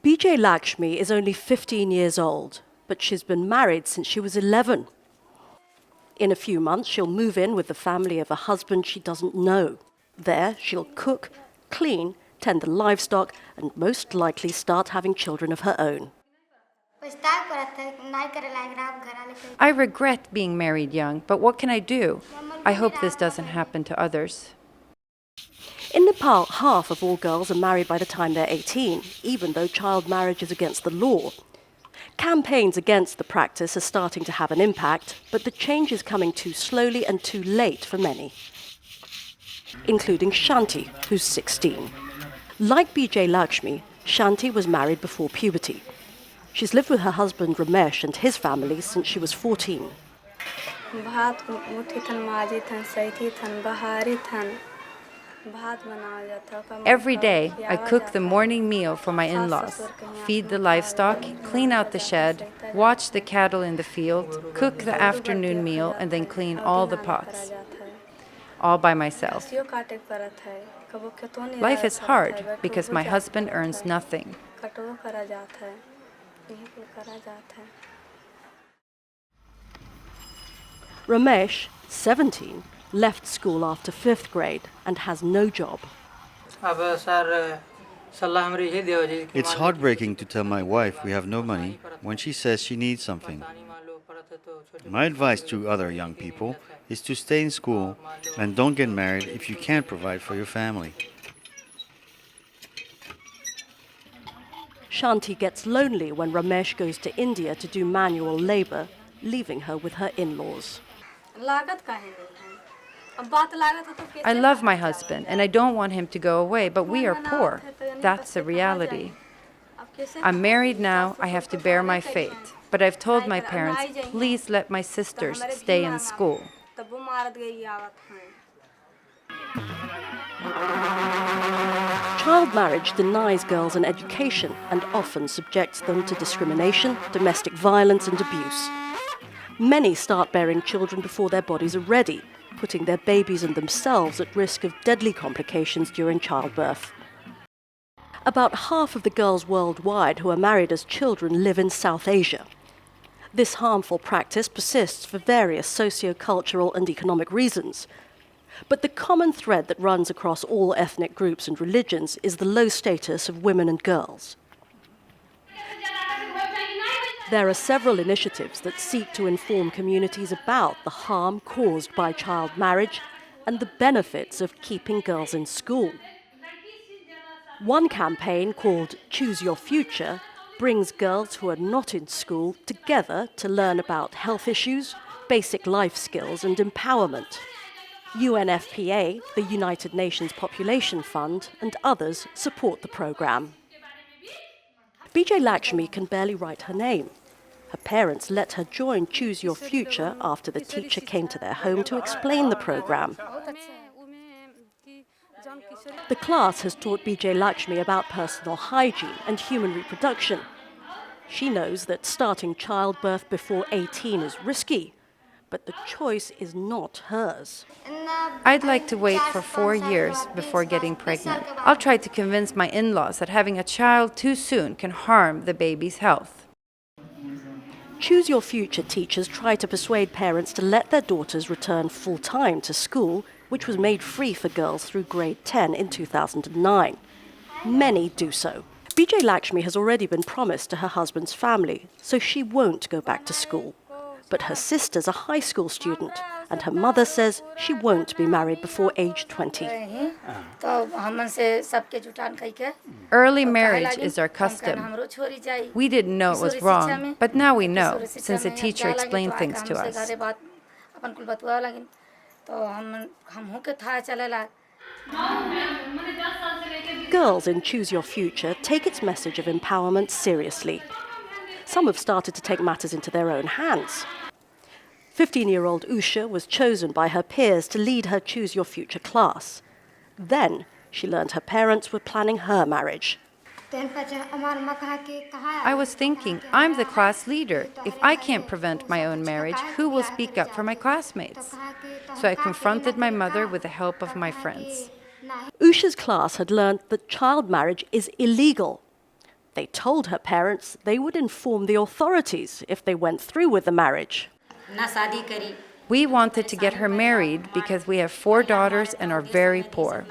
Bijay Lakshmi is only 15 years old, but she's been married since she was 11. In a few months, she'll move in with the family of a husband she doesn't know. There, she'll cook, clean, tend the livestock, and most likely start having children of her own. I regret being married young, but what can I do? I hope this doesn't happen to others. In Nepal, half of all girls are married by the time they're 18, even though child marriage is against the law. Campaigns against the practice are starting to have an impact, but the change is coming too slowly and too late for many, including Shanti, who's 16. Like Bijay Lakshmi, Shanti was married before puberty. She's lived with her husband Ramesh and his family since she was 14. Every day, I cook the morning meal for my in-laws, feed the livestock, clean out the shed, watch the cattle in the field, cook the afternoon meal, and then clean all the pots. All by myself. Life is hard because my husband earns nothing. Ramesh, 17, left school after 5th grade and has no job. It's heartbreaking to tell my wife we have no money when she says she needs something. My advice to other young people is to stay in school and don't get married if you can't provide for your family. Shanti gets lonely when Ramesh goes to India to do manual labor, leaving her with her in-laws. I love my husband and I don't want him to go away, but we are poor. That's the reality. I'm married now, I have to bear my fate. But I've told my parents, please let my sisters stay in school. Child marriage denies girls an education and often subjects them to discrimination, domestic violence and abuse. Many start bearing children before their bodies are ready, putting their babies and themselves at risk of deadly complications during childbirth. About half of the girls worldwide who are married as children live in South Asia. This harmful practice persists for various socio-cultural and economic reasons. But the common thread that runs across all ethnic groups and religions is the low status of women and girls. There are several initiatives that seek to inform communities about the harm caused by child marriage and the benefits of keeping girls in school. One campaign, called Choose Your Future, brings girls who are not in school together to learn about health issues, basic life skills and empowerment. UNFPA, the United Nations Population Fund, and others support the program. Bijay Lakshmi can barely write her name. Her parents let her join Choose Your Future after the teacher came to their home to explain the program. The class has taught Bijay Lakshmi about personal hygiene and human reproduction. She knows that starting childbirth before 18 is risky, but the choice is not hers. I'd like to wait for 4 years before getting pregnant. I'll try to convince my in-laws that having a child too soon can harm the baby's health. Choose Your Future teachers try to persuade parents to let their daughters return full-time to school, which was made free for girls through grade 10 in 2009. Many do so. Bijay Lakshmi has already been promised to her husband's family, so she won't go back to school. But her sister's a high school student, and her mother says she won't be married before age 20. Early marriage is our custom. We didn't know it was wrong, but now we know, since the teacher explained things to us. Girls in Choose Your Future take its message of empowerment seriously. Some have started to take matters into their own hands. 15-year-old Usha was chosen by her peers to lead her Choose Your Future class. Then she learned her parents were planning her marriage. I was thinking, I'm the class leader. If I can't prevent my own marriage, who will speak up for my classmates? So I confronted my mother with the help of my friends. Usha's class had learned that child marriage is illegal. They told her parents they would inform the authorities if they went through with the marriage. We wanted to get her married because we have 4 daughters and are very poor.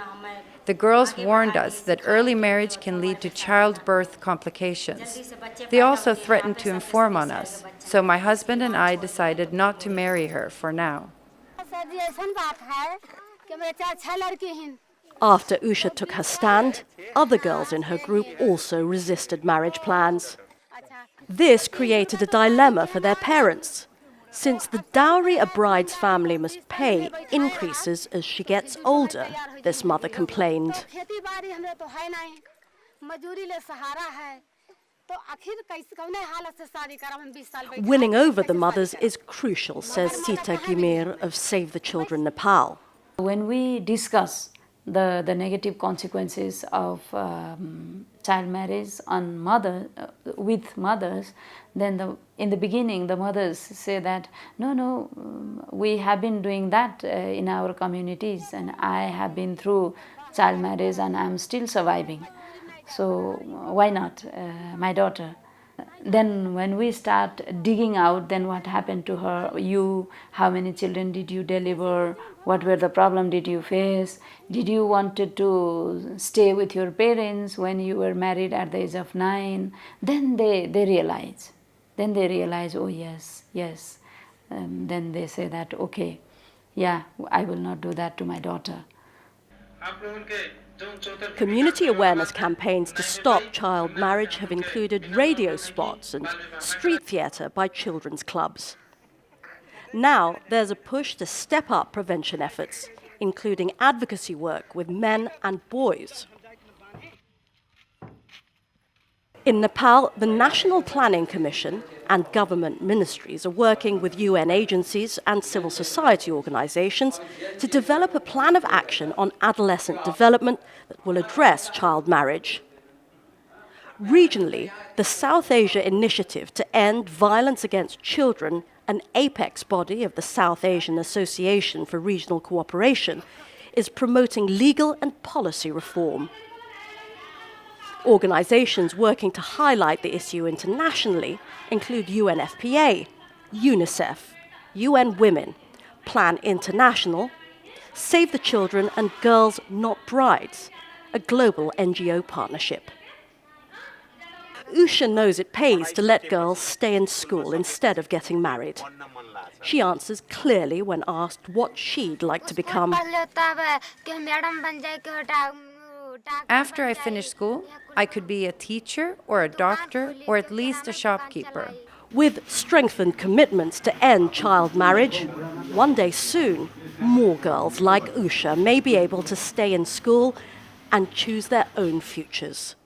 The girls warned us that early marriage can lead to childbirth complications. They also threatened to inform on us, so my husband and I decided not to marry her for now. After Usha took her stand, other girls in her group also resisted marriage plans. This created a dilemma for their parents, since the dowry a bride's family must pay increases as she gets older, this mother complained. Winning over the mothers is crucial, says Sita Gimir of Save the Children Nepal. When we discuss the negative consequences of child marriage on with mothers, then in the beginning the mothers say that no, we have been doing that in our communities, and I have been through child marriage and I'm still surviving, so why not my daughter? Then when we start digging out, then what happened to her, how many children did you deliver, what were the problem did you face, did you wanted to stay with your parents when you were married at the age of 9, then they realize, oh yes, then they say that, okay, yeah, I will not do that to my daughter. Community awareness campaigns to stop child marriage have included radio spots and street theatre by children's clubs. Now there's a push to step up prevention efforts, including advocacy work with men and boys. In Nepal, the National Planning Commission and government ministries are working with UN agencies and civil society organizations to develop a plan of action on adolescent development that will address child marriage. Regionally, the South Asia Initiative to End Violence Against Children, an apex body of the South Asian Association for Regional Cooperation, is promoting legal and policy reform. Organizations working to highlight the issue internationally include UNFPA, UNICEF, UN Women, Plan International, Save the Children and Girls Not Brides, a global NGO partnership. Usha knows it pays to let girls stay in school instead of getting married. She answers clearly when asked what she'd like to become. After I finish school, I could be a teacher or a doctor or at least a shopkeeper. With strengthened commitments to end child marriage, one day soon, more girls like Usha may be able to stay in school and choose their own futures.